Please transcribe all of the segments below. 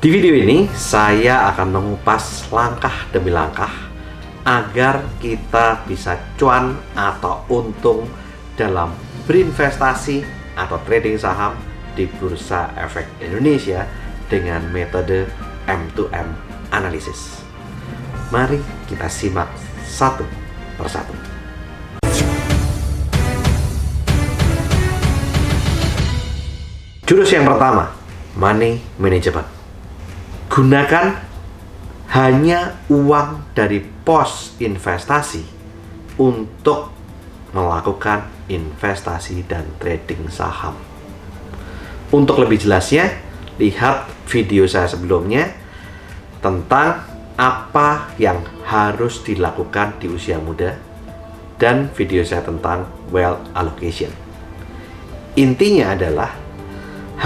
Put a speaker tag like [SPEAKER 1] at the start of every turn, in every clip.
[SPEAKER 1] Di video ini saya akan mengupas langkah demi langkah agar kita bisa cuan atau untung dalam berinvestasi atau trading saham di Bursa Efek Indonesia dengan metode M2M Analysis. Mari kita simak satu persatu. Jurus yang pertama, money management. Gunakan hanya uang dari pos investasi untuk melakukan investasi dan trading saham. Untuk lebih jelasnya, lihat video saya sebelumnya tentang apa yang harus dilakukan di usia muda dan video saya tentang wealth allocation. Intinya adalah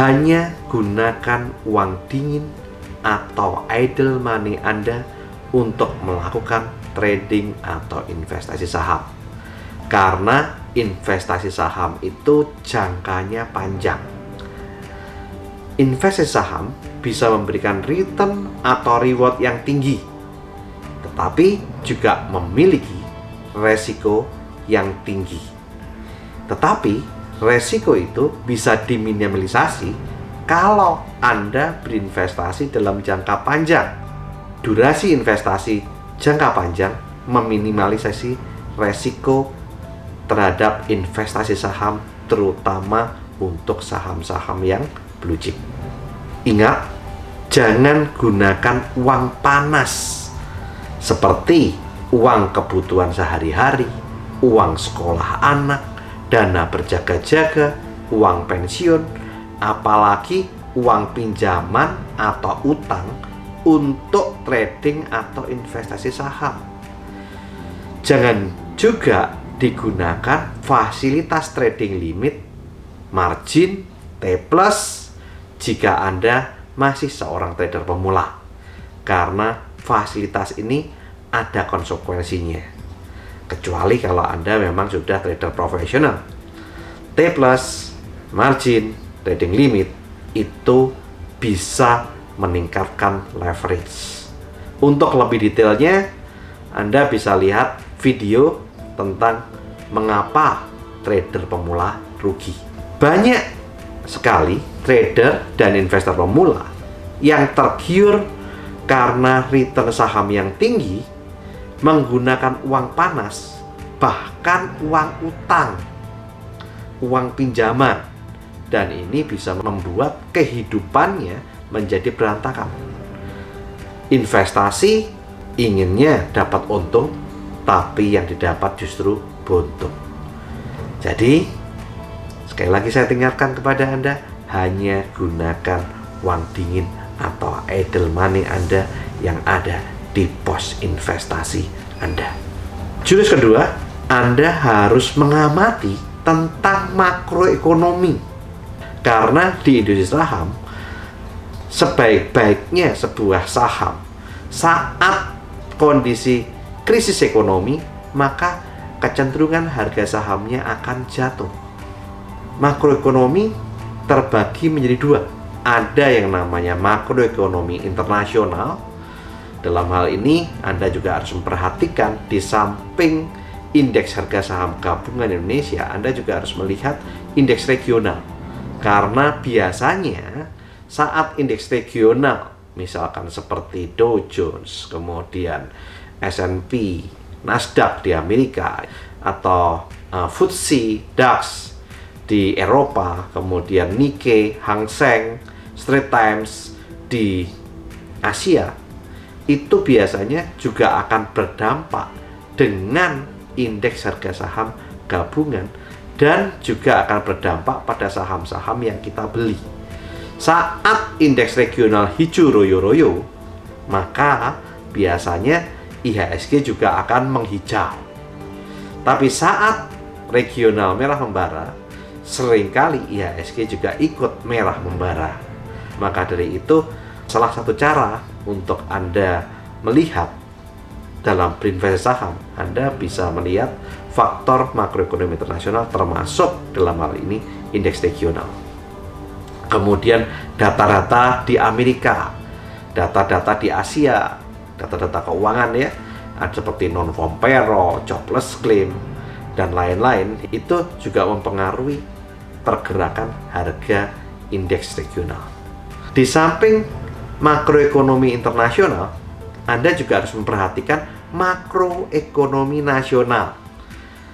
[SPEAKER 1] hanya gunakan uang dingin atau idle money Anda untuk melakukan trading atau investasi saham. Karena investasi saham itu jangkanya panjang. Investasi saham bisa memberikan return atau reward yang tinggi, tetapi juga memiliki resiko yang tinggi. Tetapi resiko itu bisa diminimalisasi kalau Anda berinvestasi dalam jangka panjang. Durasi investasi jangka panjang meminimalisasi resiko terhadap investasi saham, terutama untuk saham-saham yang blue chip. Ingat, jangan gunakan uang panas seperti uang kebutuhan sehari-hari, uang sekolah anak, dana berjaga-jaga, uang pensiun, apalagi uang pinjaman atau utang untuk trading atau investasi saham. Jangan juga digunakan fasilitas trading limit, margin, T+, jika Anda masih seorang trader pemula. Karena fasilitas ini ada konsekuensinya. Kecuali kalau Anda memang sudah trader profesional. T+, margin, trading limit itu bisa meningkatkan leverage. Untuk lebih detailnya, Anda bisa lihat video tentang mengapa trader pemula rugi. Banyak sekali trader dan investor pemula yang tergiur karena return saham yang tinggi, menggunakan uang panas, bahkan uang utang, uang pinjaman, dan ini bisa membuat kehidupannya menjadi berantakan. Investasi inginnya dapat untung, tapi yang didapat justru buntung. Jadi, sekali lagi saya ingatkan kepada Anda, hanya gunakan uang dingin atau idle money Anda yang ada di pos investasi Anda. Jurus kedua, Anda harus mengamati tentang makroekonomi. Karena di industri saham, sebaik-baiknya sebuah saham saat kondisi krisis ekonomi, maka kecenderungan harga sahamnya akan jatuh. Makroekonomi terbagi menjadi dua. Ada yang namanya makroekonomi internasional. Dalam hal ini, Anda juga harus memperhatikan di samping indeks harga saham gabungan Indonesia, Anda juga harus melihat indeks regional. Karena biasanya saat indeks regional, misalkan seperti Dow Jones, kemudian S&P, Nasdaq di Amerika, atau FTSE, DAX di Eropa, kemudian Nikkei, Hang Seng, Straits Times di Asia, itu biasanya juga akan berdampak dengan indeks harga saham gabungan dan juga akan berdampak pada saham-saham yang kita beli. Saat indeks regional hijau royo-royo, maka biasanya IHSG juga akan menghijau. Tapi saat regional merah membara, seringkali IHSG juga ikut merah membara. Maka dari itu, salah satu cara untuk Anda melihat dalam berinvestasi saham, Anda bisa melihat faktor makroekonomi internasional, termasuk dalam hal ini indeks regional. Kemudian data-data di Amerika, data-data di Asia, data-data keuangan ya, ada seperti non-farm payroll, jobless claim, dan lain-lain, itu juga mempengaruhi pergerakan harga indeks regional. Di samping makroekonomi internasional, Anda juga harus memperhatikan makroekonomi nasional.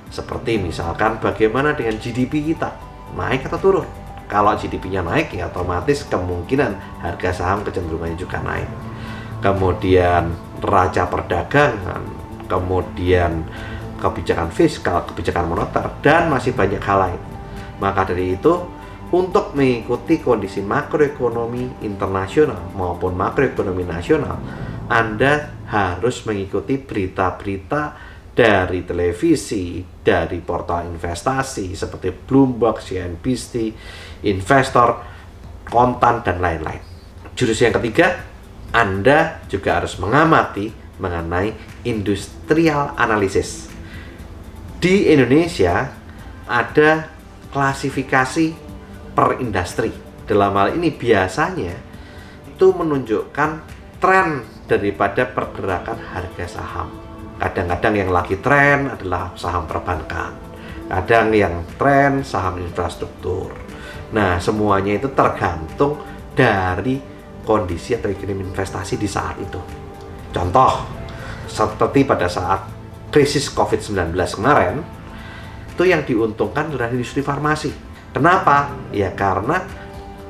[SPEAKER 1] Seperti misalkan bagaimana dengan GDP kita, naik atau turun. Kalau GDP-nya naik, ya otomatis kemungkinan harga saham kecenderungannya juga naik. Kemudian neraca perdagangan, kemudian kebijakan fiskal, kebijakan moneter, dan masih banyak hal lain. Maka dari itu, untuk mengikuti kondisi makroekonomi internasional maupun makroekonomi nasional, Anda harus mengikuti berita-berita dari televisi, dari portal investasi seperti Bloomberg, CNBC, Investor, Kontan, dan lain-lain. Jurus yang ketiga, Anda juga harus mengamati mengenai industrial analysis. Di Indonesia ada klasifikasi per industri. Dalam hal ini biasanya itu menunjukkan tren daripada pergerakan harga saham. Kadang-kadang yang lagi tren adalah saham perbankan, kadang yang tren saham infrastruktur. Nah, semuanya itu tergantung dari kondisi atau iklim investasi di saat itu. Contoh, seperti pada saat krisis COVID-19 kemarin, itu yang diuntungkan adalah industri farmasi. Kenapa? Ya karena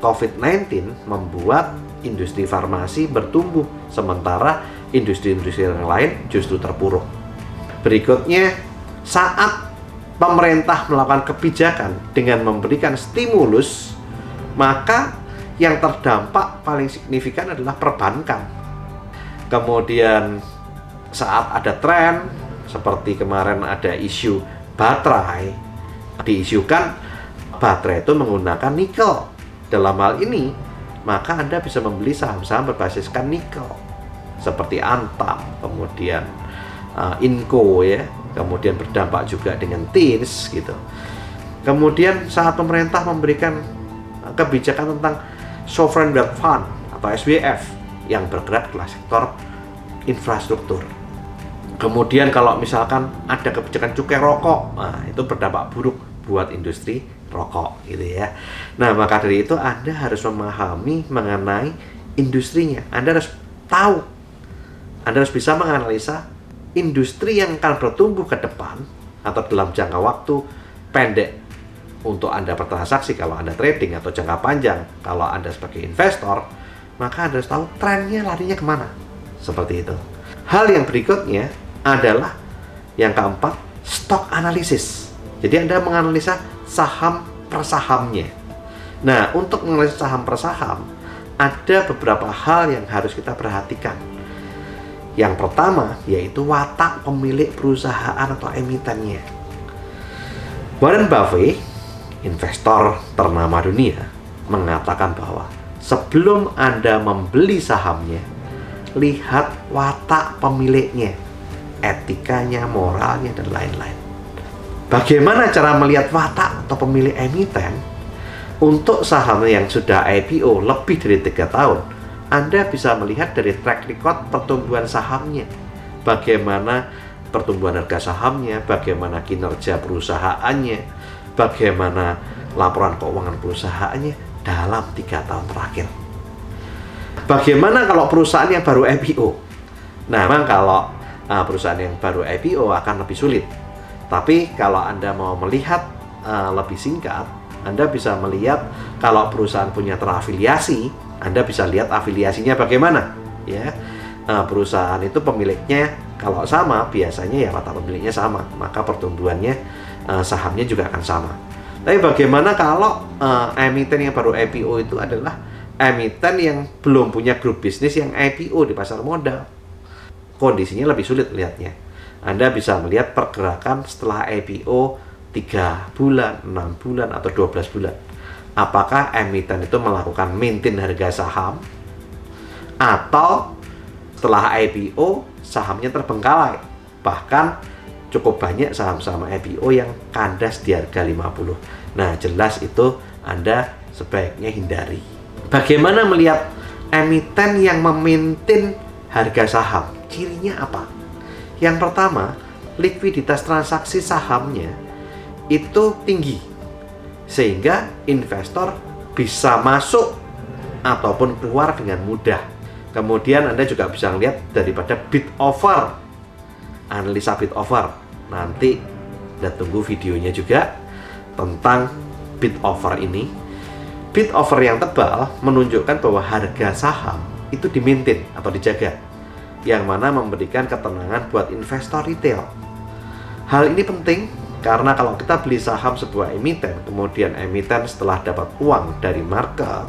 [SPEAKER 1] COVID-19 membuat industri farmasi bertumbuh, sementara industri-industri yang lain justru terpuruk. Berikutnya, saat pemerintah melakukan kebijakan dengan memberikan stimulus, maka yang terdampak paling signifikan adalah perbankan. Kemudian saat ada tren, seperti kemarin ada isu baterai, diisukan baterai itu menggunakan nikel. Dalam hal ini, maka Anda bisa membeli saham-saham berbasiskan nikel seperti Antam, kemudian Inco ya, kemudian berdampak juga dengan TINS gitu. Kemudian saat pemerintah memberikan kebijakan tentang Sovereign Wealth Fund atau SWF yang bergerak di sektor infrastruktur. Kemudian kalau misalkan ada kebijakan cukai rokok, nah itu berdampak buruk buat industri rokok gitu ya. Nah, maka dari itu Anda harus memahami mengenai industrinya. Anda harus tahu, Anda harus bisa menganalisa industri yang akan bertumbuh ke depan atau dalam jangka waktu pendek untuk Anda bertransaksi kalau Anda trading, atau jangka panjang kalau Anda sebagai investor, maka Anda harus tahu trennya larinya kemana. Seperti itu. Hal yang berikutnya adalah yang keempat, stock analysis. Jadi Anda menganalisa saham per sahamnya. Nah, untuk menganalisa saham per saham, ada beberapa hal yang harus kita perhatikan. Yang pertama, yaitu watak pemilik perusahaan atau emitennya. Warren Buffett, investor ternama dunia, mengatakan bahwa sebelum Anda membeli sahamnya, lihat watak pemiliknya, etikanya, moralnya, dan lain-lain. Bagaimana cara melihat watak atau pemilik emiten? Untuk saham yang sudah IPO lebih dari 3 tahun, Anda bisa melihat dari track record pertumbuhan sahamnya. Bagaimana pertumbuhan harga sahamnya, bagaimana kinerja perusahaannya, bagaimana laporan keuangan perusahaannya dalam 3 tahun terakhir. Bagaimana kalau perusahaan yang baru IPO? Nah, memang kalau perusahaan yang baru IPO akan lebih sulit. Tapi kalau Anda mau melihat lebih singkat, Anda bisa melihat kalau perusahaan punya terafiliasi, Anda bisa lihat afiliasinya bagaimana. Ya, perusahaan itu pemiliknya kalau sama, biasanya ya watak pemiliknya sama, maka pertumbuhannya sahamnya juga akan sama. Tapi bagaimana kalau emiten yang baru IPO itu adalah emiten yang belum punya grup bisnis yang IPO di pasar modal? Kondisinya lebih sulit melihatnya. Anda bisa melihat pergerakan setelah IPO 3 bulan, 6 bulan, atau 12 bulan. Apakah emiten itu melakukan maintain harga saham, atau setelah IPO sahamnya terbengkalai. Bahkan cukup banyak saham-saham IPO yang kandas di harga 50. Nah, jelas itu Anda sebaiknya hindari. Bagaimana melihat emiten yang memaintain harga saham. Cirinya apa? Yang pertama, likuiditas transaksi sahamnya itu tinggi, sehingga investor bisa masuk ataupun keluar dengan mudah. Kemudian Anda juga bisa melihat daripada bid offer, analisa bid offer. Nanti Anda tunggu videonya juga tentang bid offer ini. Bid offer yang tebal menunjukkan bahwa harga saham itu dimaintain atau dijaga, yang mana memberikan ketenangan buat investor retail. Hal ini penting karena kalau kita beli saham sebuah emiten, kemudian emiten setelah dapat uang dari market,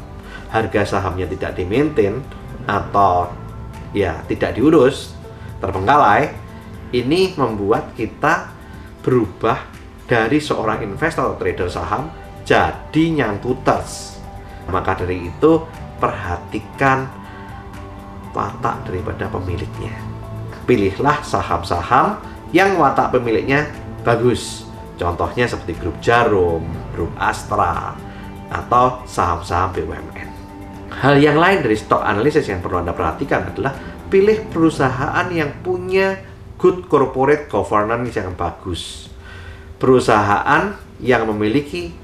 [SPEAKER 1] harga sahamnya tidak dimaintain atau ya tidak diurus, terbengkalai, ini membuat kita berubah dari seorang investor atau trader saham jadi nyangkuters. Maka dari itu, perhatikan watak daripada pemiliknya. Pilihlah saham-saham yang watak pemiliknya bagus. Contohnya seperti Grup Jarum, Grup Astra, atau saham-saham BUMN. Hal yang lain dari stock analysis yang perlu Anda perhatikan adalah pilih perusahaan yang punya good corporate governance yang bagus. Perusahaan yang memiliki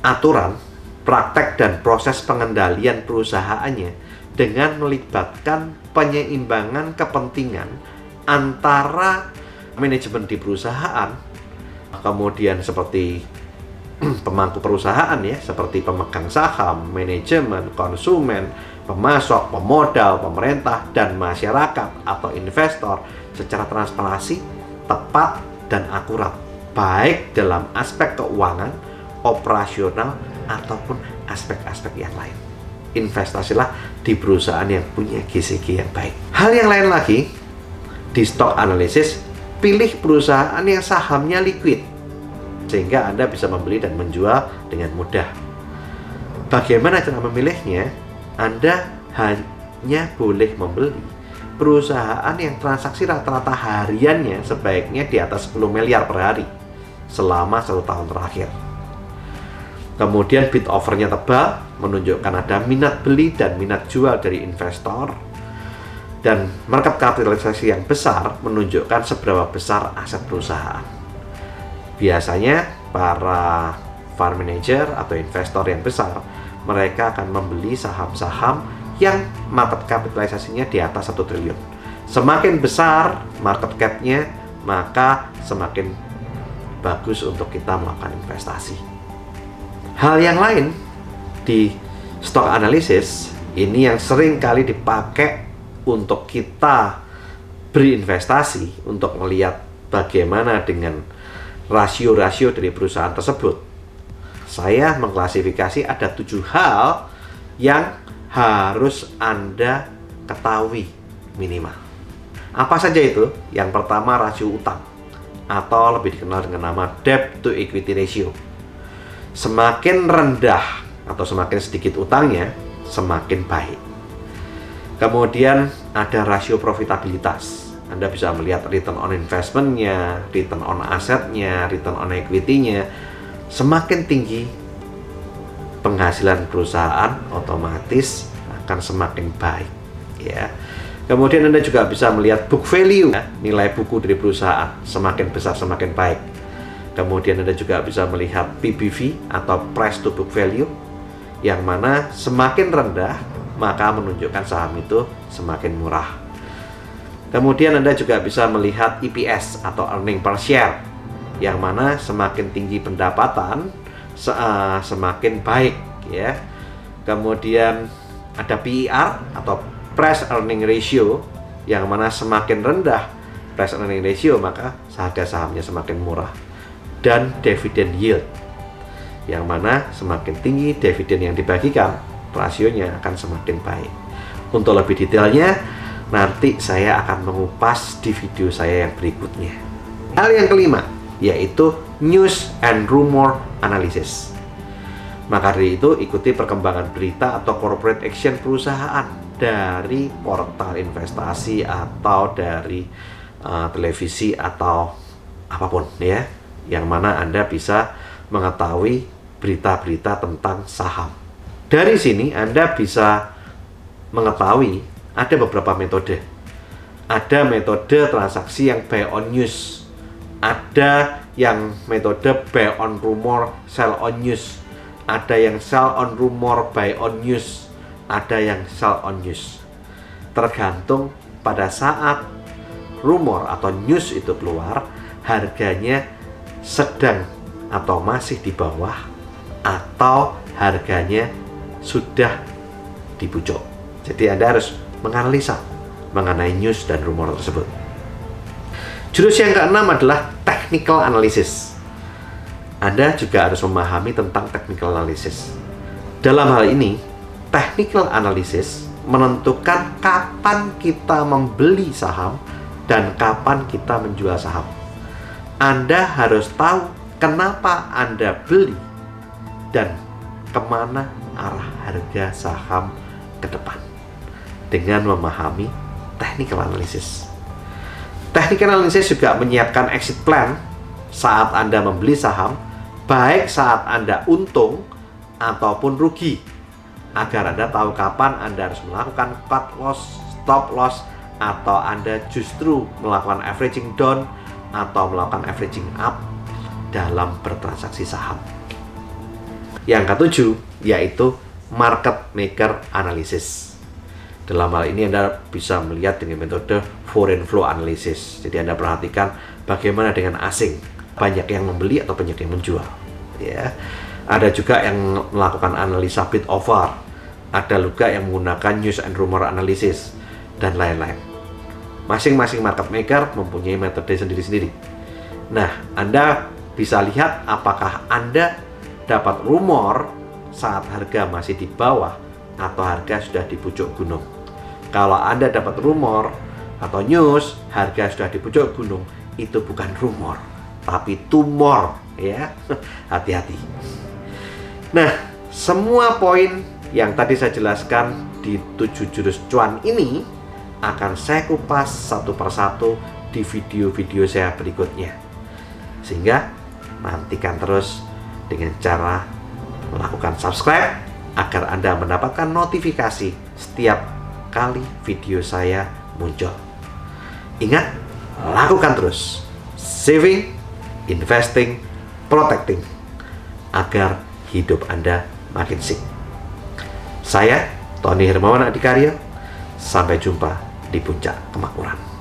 [SPEAKER 1] aturan, praktek, dan proses pengendalian perusahaannya dengan melibatkan penyeimbangan kepentingan antara manajemen di perusahaan, kemudian seperti pemangku perusahaan ya, seperti pemegang saham, manajemen, konsumen, pemasok, pemodal, pemerintah, dan masyarakat atau investor secara transparansi, tepat, dan akurat, baik dalam aspek keuangan, operasional, ataupun aspek-aspek yang lain. Investasilah di perusahaan yang punya GCG yang baik. Hal yang lain lagi, di stock analysis, pilih perusahaan yang sahamnya liquid, sehingga Anda bisa membeli dan menjual dengan mudah. Bagaimana cara memilihnya? Anda hanya boleh membeli perusahaan yang transaksi rata-rata hariannya sebaiknya di atas 10 miliar per hari selama 1 tahun terakhir. Kemudian bid offernya tebal, menunjukkan ada minat beli dan minat jual dari investor. Dan market kapitalisasi yang besar menunjukkan seberapa besar aset perusahaan. Biasanya para fund manager atau investor yang besar, mereka akan membeli saham-saham yang market kapitalisasinya di atas 1 triliun. Semakin besar market cap-nya, maka semakin bagus untuk kita melakukan investasi. Hal yang lain di stock analysis ini yang sering kali dipakai untuk kita berinvestasi, untuk melihat bagaimana dengan rasio-rasio dari perusahaan tersebut. Saya mengklasifikasi ada 7 hal yang harus Anda ketahui minimal. Apa saja itu? Yang pertama, rasio utang, atau lebih dikenal dengan nama debt to equity ratio. Semakin rendah atau semakin sedikit utangnya, semakin baik. Kemudian ada rasio profitabilitas. Anda bisa melihat return on investment-nya, return on asset-nya, return on equity-nya. Semakin tinggi penghasilan perusahaan, otomatis akan semakin baik, ya. Kemudian Anda juga bisa melihat book value, nilai buku dari perusahaan, semakin besar semakin baik. Kemudian Anda juga bisa melihat PBV atau price to book value, yang mana semakin rendah maka menunjukkan saham itu semakin murah. Kemudian Anda juga bisa melihat EPS atau earning per share, yang mana semakin tinggi pendapatan semakin baik, ya. Kemudian ada PER atau price earning ratio, yang mana semakin rendah price earning ratio maka harga sahamnya semakin murah. Dan dividend yield, yang mana semakin tinggi dividen yang dibagikan, rasionya akan semakin baik. Untuk lebih detailnya, nanti saya akan mengupas di video saya yang berikutnya. Hal yang kelima, yaitu news and rumor analysis. Maka dari itu, ikuti perkembangan berita atau corporate action perusahaan dari portal investasi atau dari televisi atau apapun, ya, yang mana Anda bisa mengetahui berita-berita tentang saham. Dari sini Anda bisa mengetahui ada beberapa metode. Ada metode transaksi yang buy on news, ada yang metode buy on rumor, sell on news, ada yang sell on rumor, buy on news, ada yang sell on news. Tergantung pada saat rumor atau news itu keluar, harganya sedang atau masih di bawah, atau harganya sudah di pucuk. Jadi Anda harus menganalisa mengenai news dan rumor tersebut. Jurus yang keenam adalah technical analysis. Anda juga harus memahami tentang technical analysis. Dalam hal ini, technical analysis menentukan kapan kita membeli saham dan kapan kita menjual saham. Anda harus tahu kenapa Anda beli dan kemana arah harga saham ke depan dengan memahami technical analysis. Technical analysis juga menyiapkan exit plan saat Anda membeli saham, baik saat Anda untung ataupun rugi, agar Anda tahu kapan Anda harus melakukan cut loss, stop loss, atau Anda justru melakukan averaging down atau melakukan averaging up dalam bertransaksi saham. Yang ketujuh yaitu market maker analysis. Dalam hal ini Anda bisa melihat dengan metode foreign flow analysis. Jadi Anda perhatikan bagaimana dengan asing, banyak yang membeli atau banyak yang menjual. Ya, ada juga yang melakukan analisa bid offer, ada juga yang menggunakan news and rumor analysis dan lain-lain. Masing-masing market maker mempunyai metode sendiri-sendiri. Nah, Anda bisa lihat apakah Anda dapat rumor saat harga masih di bawah atau harga sudah di pucuk gunung. Kalau Anda dapat rumor atau news harga sudah di pucuk gunung, itu bukan rumor, tapi tumor, ya. Hati-hati. Nah, semua poin yang tadi saya jelaskan di 7 jurus cuan ini akan saya kupas satu persatu di video-video saya berikutnya. Sehingga nantikan terus dengan cara melakukan subscribe agar Anda mendapatkan notifikasi setiap kali video saya muncul. Ingat, lakukan terus saving, investing, protecting agar hidup Anda makin sip. Saya Tony Hermawan Adikarya, sampai jumpa di puncak kemakmuran.